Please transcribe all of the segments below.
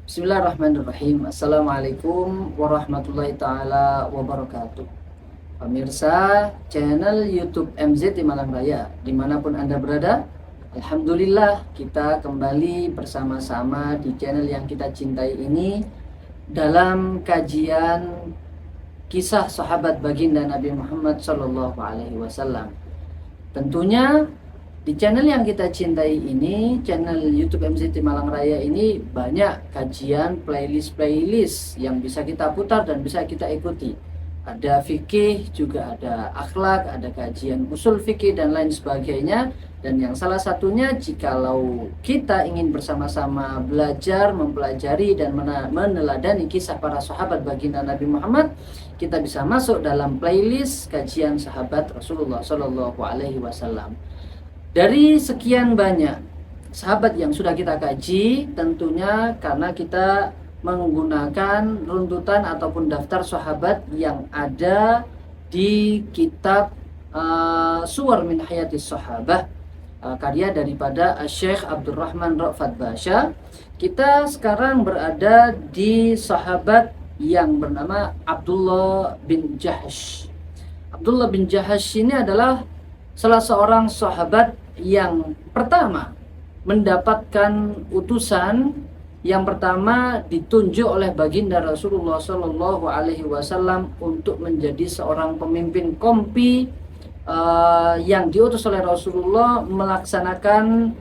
Bismillahirrahmanirrahim. Assalamualaikum warahmatullahi taala wabarakatuh. Pemirsa channel YouTube MZ di Malang Raya, dimanapun Anda berada, Alhamdulillah kita kembali bersama-sama di channel yang kita cintai ini dalam kajian kisah sahabat baginda Nabi Muhammad SAW. Tentunya di channel yang kita cintai ini, channel YouTube MZT Malang Raya ini banyak kajian playlist yang bisa kita putar dan bisa kita ikuti. Ada fikih, juga ada akhlak, ada kajian usul fikih dan lain sebagainya. Dan yang salah satunya jikalau kita ingin bersama-sama belajar, mempelajari dan meneladani kisah para sahabat baginda Nabi Muhammad, kita bisa masuk dalam playlist kajian sahabat Rasulullah Shallallahu Alaihi Wasallam. Dari sekian banyak sahabat yang sudah kita kaji, tentunya karena kita menggunakan runtutan ataupun daftar sahabat yang ada di kitab Suwar min Hayatis Sahabah, karya daripada Syekh Abdurrahman Ra'fat Basha. Kita sekarang berada di sahabat yang bernama Abdullah bin Jahash. Abdullah bin Jahash ini adalah salah seorang sahabat yang pertama mendapatkan utusan yang pertama ditunjuk oleh baginda Rasulullah Shallallahu Alaihi Wasallam untuk menjadi seorang pemimpin kompi yang diutus oleh Rasulullah melaksanakan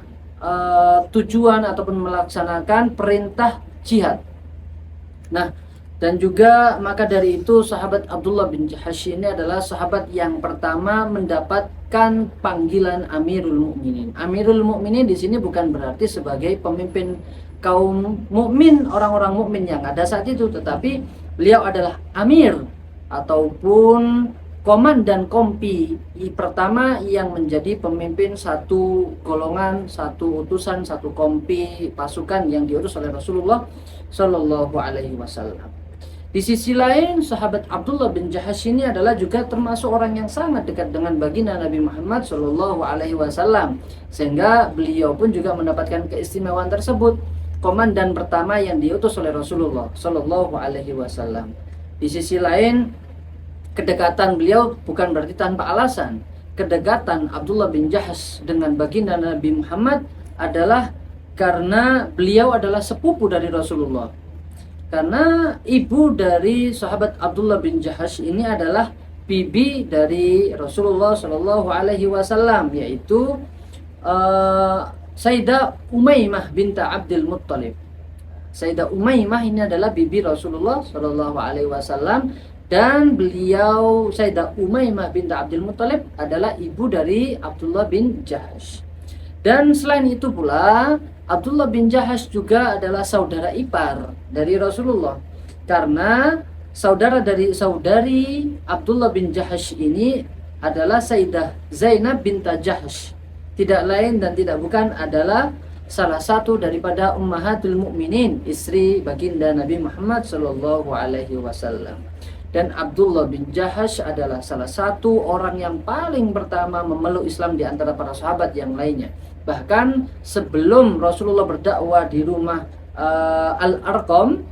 tujuan ataupun melaksanakan perintah jihad. Nah, dan juga maka dari itu sahabat Abdullah bin Jahash ini adalah sahabat yang pertama mendapatkan panggilan Amirul Mukminin. Amirul Mukminin di sini bukan berarti sebagai pemimpin kaum mukmin, orang-orang mukmin yang ada saat itu, tetapi beliau adalah amir ataupun komandan kompi pertama yang menjadi pemimpin satu golongan, satu utusan, satu kompi pasukan yang diurus oleh Rasulullah Shallallahu Alaihi Wasallam. Di sisi lain, sahabat Abdullah bin Jahash ini adalah juga termasuk orang yang sangat dekat dengan baginda Nabi Muhammad Shallallahu Alaihi Wasallam, sehingga beliau pun juga mendapatkan keistimewaan tersebut, komandan pertama yang diutus oleh Rasulullah Shallallahu Alaihi Wasallam. Di sisi lain, kedekatan beliau bukan berarti tanpa alasan. Kedekatan Abdullah bin Jahash dengan baginda Nabi Muhammad adalah karena beliau adalah sepupu dari Rasulullah. Karena ibu dari sahabat Abdullah bin Jahash ini adalah bibi dari Rasulullah Shallallahu Alaihi Wasallam, yaitu Sayyidah Umaymah binta Abdul Muttalib. Sayyidah Umaymah ini adalah bibi Rasulullah Shallallahu Alaihi Wasallam, dan beliau Sayyidah Umaymah binta Abdul Muttalib adalah ibu dari Abdullah bin Jahash. Dan selain itu pula Abdullah bin Jahash juga adalah saudara ipar dari Rasulullah, karena saudara dari saudari Abdullah bin Jahash ini adalah Sayyidah Zainab binta Jahash. Tidak lain dan tidak bukan adalah salah satu daripada ummahatul mukminin, istri baginda Nabi Muhammad Shallallahu Alaihi Wasallam. Dan Abdullah bin Jahash adalah salah satu orang yang paling pertama memeluk Islam di antara para sahabat yang lainnya. Bahkan sebelum Rasulullah berdakwah di rumah Al-Arqam,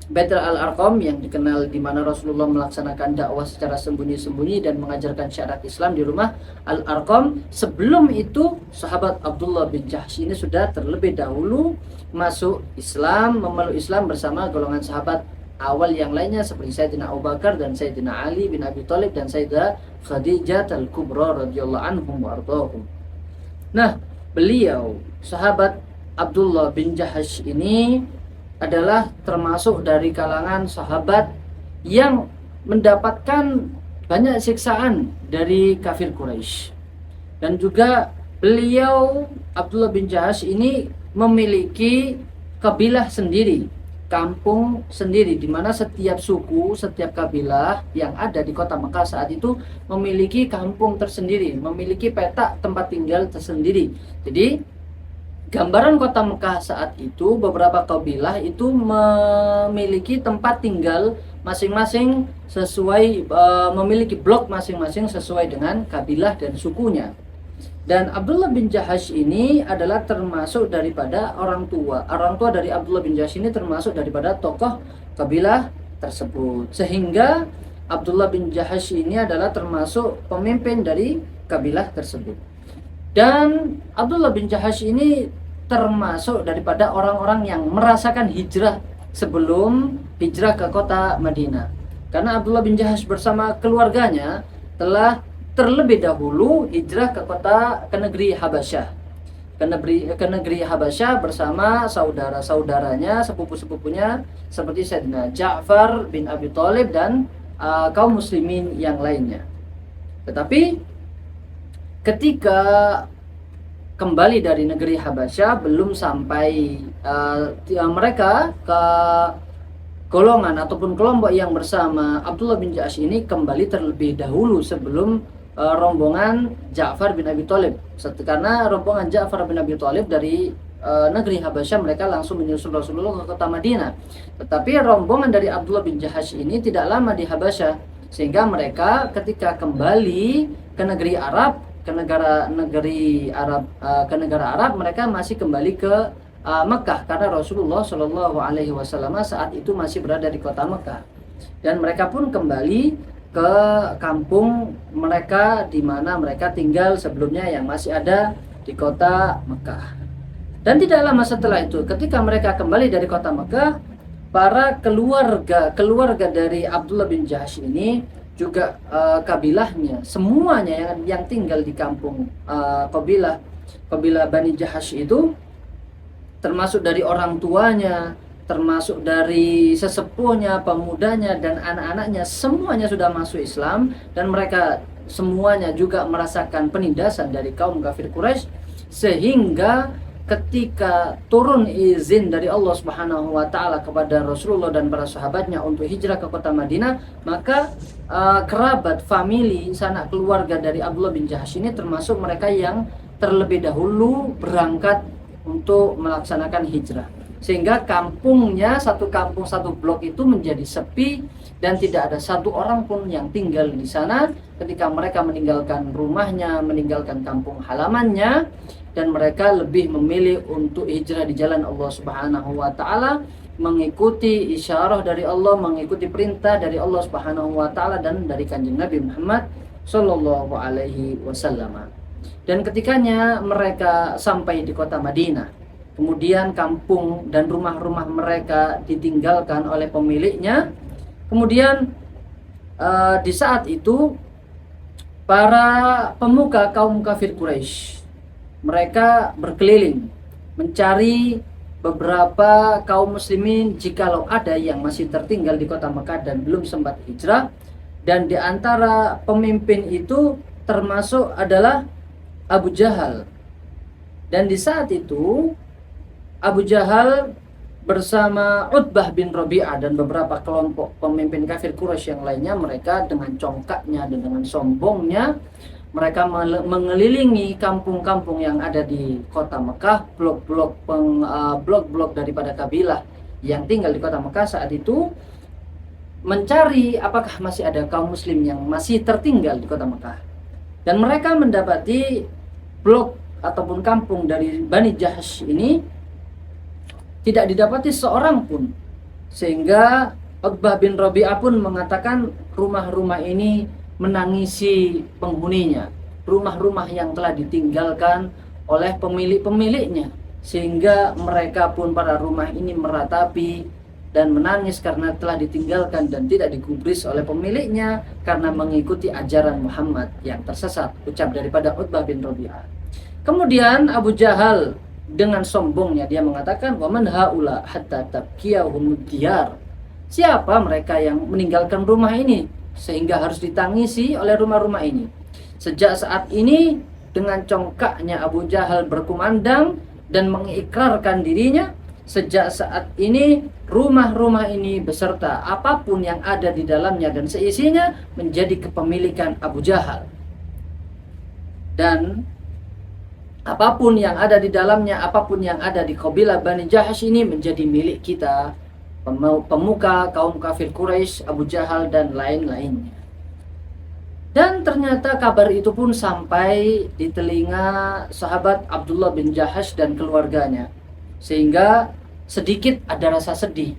Baitul Al-Arqam yang dikenal di mana Rasulullah melaksanakan dakwah secara sembunyi-sembunyi dan mengajarkan syariat Islam di rumah Al-Arqam. Sebelum itu sahabat Abdullah bin Jahash ini sudah terlebih dahulu masuk Islam, memeluk Islam bersama golongan sahabat awal yang lainnya seperti Sayyidina Abu Bakar dan Sayyidina Ali bin Abi Thalib dan Sayyidah Khadijah al-Kubra radhiyallahu anhum wa ardhahum. Nah, beliau sahabat Abdullah bin Jahash ini adalah termasuk dari kalangan sahabat yang mendapatkan banyak siksaan dari kafir Quraisy. Dan juga beliau Abdullah bin Jahash ini memiliki kabilah sendiri, kampung sendiri, di mana setiap suku, setiap kabilah yang ada di kota Mekah saat itu memiliki kampung tersendiri, memiliki peta tempat tinggal tersendiri. Jadi gambaran kota Mekah saat itu, beberapa kabilah itu memiliki tempat tinggal masing-masing sesuai, memiliki blok masing-masing sesuai dengan kabilah dan sukunya. Dan Abdullah bin Jahash ini adalah termasuk daripada orang tua dari Abdullah bin Jahash ini termasuk daripada tokoh kabilah tersebut, sehingga Abdullah bin Jahash ini adalah termasuk pemimpin dari kabilah tersebut. Dan Abdullah bin Jahash ini termasuk daripada orang-orang yang merasakan hijrah sebelum hijrah ke kota Madinah. Karena Abdullah bin Jahash bersama keluarganya telah terlebih dahulu hijrah ke negeri Habasyah. Ke negeri Habasyah bersama saudara-saudaranya, sepupu-sepupunya seperti Sayyidina Ja'far bin Abi Thalib dan kaum muslimin yang lainnya. Tetapi ketika kembali dari negeri Habasyah, belum sampai mereka ke golongan ataupun kelompok yang bersama Abdullah bin Jahash ini kembali terlebih dahulu sebelum rombongan Ja'far bin Abi Thalib. Karena rombongan Ja'far bin Abi Thalib dari negeri Habasyah, mereka langsung menyusul Rasulullah ke kota Madinah. Tetapi rombongan dari Abdullah bin Jahash ini tidak lama di Habasyah, sehingga mereka ketika kembali ke negeri Arab, ke negara Arab, mereka masih kembali ke Mekah, karena Rasulullah Shallallahu Alaihi Wasallam saat itu masih berada di kota Mekah, dan mereka pun kembali ke kampung mereka di mana mereka tinggal sebelumnya yang masih ada di kota Mekah. Dan tidak lama setelah itu, ketika mereka kembali dari kota Mekah, para keluarga dari Abdullah bin Jahash ini juga kabilahnya semuanya yang tinggal di kampung kabilah Bani Jahash itu, termasuk dari orang tuanya, termasuk dari sesepuhnya, pemudanya, dan anak-anaknya, semuanya sudah masuk Islam, dan mereka semuanya juga merasakan penindasan dari kaum kafir Quraisy, sehingga ketika turun izin dari Allah Subhanahu wa taala kepada Rasulullah dan para sahabatnya untuk hijrah ke kota Madinah, maka kerabat, famili, sanak keluarga dari Abdullah bin Jahash ini termasuk mereka yang terlebih dahulu berangkat untuk melaksanakan hijrah, sehingga kampungnya, satu kampung, satu blok itu menjadi sepi dan tidak ada satu orang pun yang tinggal di sana ketika mereka meninggalkan rumahnya, meninggalkan kampung halamannya, dan mereka lebih memilih untuk hijrah di jalan Allah Subhanahu wa taala, mengikuti isyarah dari Allah, mengikuti perintah dari Allah Subhanahu wa taala dan dari Kanjeng Nabi Muhammad sallallahu alaihi wasallam. Dan ketikanya mereka sampai di kota Madinah, kemudian kampung dan rumah-rumah mereka ditinggalkan oleh pemiliknya. Kemudian di saat itu para pemuka kaum kafir Quraisy, mereka berkeliling mencari beberapa kaum muslimin jikalau ada yang masih tertinggal di kota Mekah dan belum sempat hijrah. Dan di antara pemimpin itu termasuk adalah Abu Jahal. Dan di saat itu Abu Jahal bersama Utbah bin Rabi'ah dan beberapa kelompok pemimpin kafir Quraisy yang lainnya, mereka dengan congkaknya dan dengan sombongnya mereka mengelilingi kampung-kampung yang ada di kota Mekah, blok-blok daripada kabilah yang tinggal di kota Mekah saat itu, mencari apakah masih ada kaum muslim yang masih tertinggal di kota Mekah. Dan mereka mendapati blok ataupun kampung dari Bani Jahash ini tidak didapati seorang pun, sehingga Utbah bin Rabi'ah pun mengatakan rumah-rumah ini menangisi penghuninya, rumah-rumah yang telah ditinggalkan oleh pemilik-pemiliknya, sehingga mereka pun pada rumah ini meratapi dan menangis karena telah ditinggalkan dan tidak digubris oleh pemiliknya karena mengikuti ajaran Muhammad yang tersesat, ucap daripada Utbah bin Rabi'ah. Kemudian Abu Jahal dengan sombongnya dia mengatakan, wa man haula hatta tabkiyahum diyar. Siapa mereka yang meninggalkan rumah ini sehingga harus ditangisi oleh rumah-rumah ini? Sejak saat ini dengan congkaknya Abu Jahal berkumandang dan mengikrarkan dirinya, sejak saat ini rumah-rumah ini beserta apapun yang ada di dalamnya dan seisinya menjadi kepemilikan Abu Jahal. Dan apapun yang ada di dalamnya, apapun yang ada di kabilah Bani Jahash ini menjadi milik kita, pemuka kaum kafir Quraisy, Abu Jahal dan lain-lainnya. Dan ternyata kabar itu pun sampai di telinga sahabat Abdullah bin Jahash dan keluarganya, sehingga sedikit ada rasa sedih,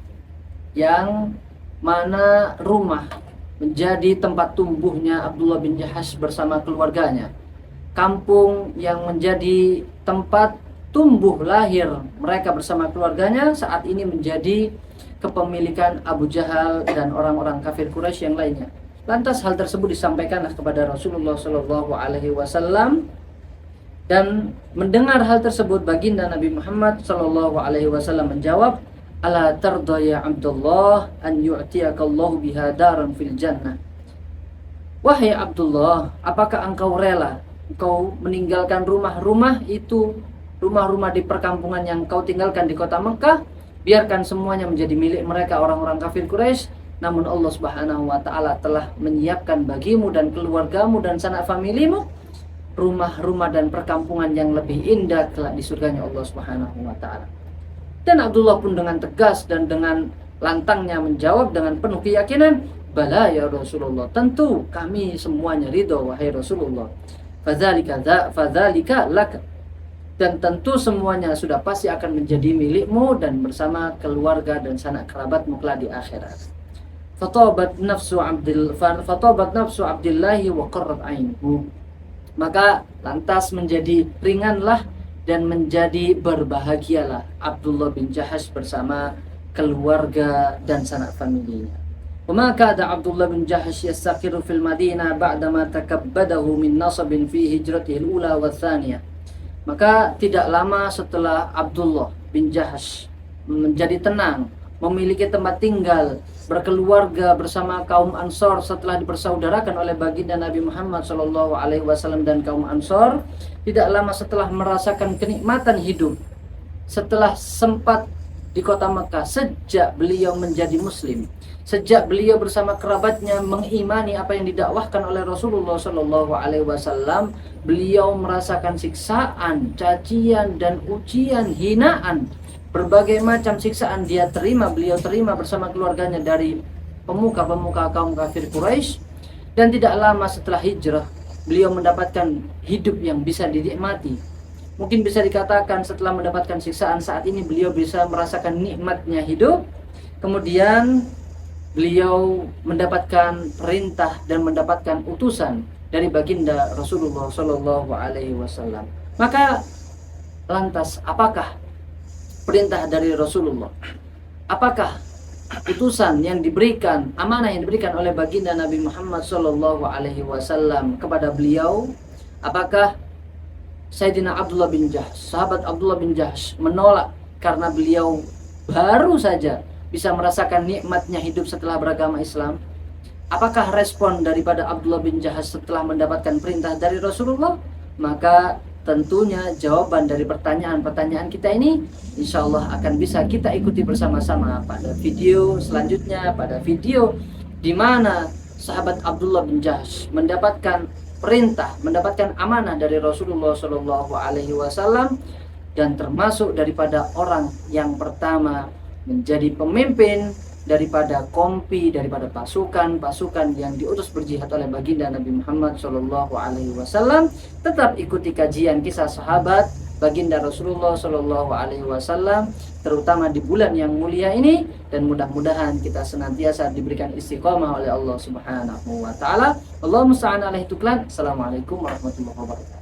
yang mana rumah menjadi tempat tumbuhnya Abdullah bin Jahash bersama keluarganya, kampung yang menjadi tempat tumbuh lahir mereka bersama keluarganya, saat ini menjadi kepemilikan Abu Jahal dan orang-orang kafir Quraisy yang lainnya. Lantas hal tersebut disampaikanlah kepada Rasulullah Shallallahu Alaihi Wasallam, dan mendengar hal tersebut baginda Nabi Muhammad Shallallahu Alaihi Wasallam menjawab, ala tarda ya Abdullah an yu'tiyakallahu biha daran fil jannah. Wahai Abdullah, apakah engkau rela engkau meninggalkan rumah-rumah itu, rumah-rumah di perkampungan yang kau tinggalkan di kota Mekah, biarkan semuanya menjadi milik mereka orang-orang kafir Quraisy, namun Allah Subhanahu wa taala telah menyiapkan bagimu dan keluargamu dan sanak familimu rumah-rumah dan perkampungan yang lebih indah kelak di surganya Allah Subhanahu wa taala. Dan Abdullah pun dengan tegas dan dengan lantangnya menjawab dengan penuh keyakinan, bala ya Rasulullah, tentu kami semuanya ridho wahai Rasulullah. Fadzalika lak, dan tentu semuanya sudah pasti akan menjadi milikmu dan bersama keluarga dan sanak kerabatmu kelak di akhirat. Fatabat nafsu Abdillahi wa qarrat ainuhu, maka lantas menjadi ringanlah dan menjadi berbahagialah Abdullah bin Jahash bersama keluarga dan sanak familinya. Wa kada Abdullah bin Jahash yastaqiru fil Madinah ba'dama takabbadahu min nasabin fi hijratihi al-ula wa tsaniyah. Maka tidak lama setelah Abdullah bin Jahash menjadi tenang, memiliki tempat tinggal, berkeluarga bersama kaum Ansor setelah dipersaudarakan oleh baginda Nabi Muhammad SAW dan kaum Ansor, tidak lama setelah merasakan kenikmatan hidup, setelah sempat di kota Mekah, sejak beliau menjadi muslim, sejak beliau bersama kerabatnya mengimani apa yang didakwahkan oleh Rasulullah SAW, beliau merasakan siksaan, cacian dan ujian, hinaan. Berbagai macam siksaan beliau terima bersama keluarganya dari pemuka-pemuka kaum kafir Quraisy. Dan tidak lama setelah hijrah, beliau mendapatkan hidup yang bisa dinikmati. Mungkin bisa dikatakan setelah mendapatkan siksaan, saat ini beliau bisa merasakan nikmatnya hidup. Kemudian beliau mendapatkan perintah dan mendapatkan utusan dari baginda Rasulullah SAW. Maka lantas apakah perintah dari Rasulullah? Apakah utusan yang diberikan, amanah yang diberikan oleh baginda Nabi Muhammad SAW kepada beliau? Apakah Sayyidina Abdullah bin Jahash, sahabat Abdullah bin Jahash, menolak karena beliau baru saja bisa merasakan nikmatnya hidup setelah beragama Islam? Apakah respon daripada Abdullah bin Jahash setelah mendapatkan perintah dari Rasulullah? Maka tentunya jawaban dari pertanyaan-pertanyaan kita ini insya Allah akan bisa kita ikuti bersama-sama pada video selanjutnya, pada video di mana sahabat Abdullah bin Jahash mendapatkan perintah, mendapatkan amanah dari Rasulullah SAW, dan termasuk daripada orang yang pertama menjadi pemimpin daripada kompi, daripada pasukan yang diutus berjihad oleh baginda Nabi Muhammad SAW. Tetap ikuti kajian kisah sahabat baginda Rasulullah SAW, terutama di bulan yang mulia ini, dan mudah-mudahan kita senantiasa diberikan istiqomah oleh Allah Subhanahu wa taala. Allahumma musta'an alaihi tuklan. Assalamualaikum warahmatullahi wabarakatuh.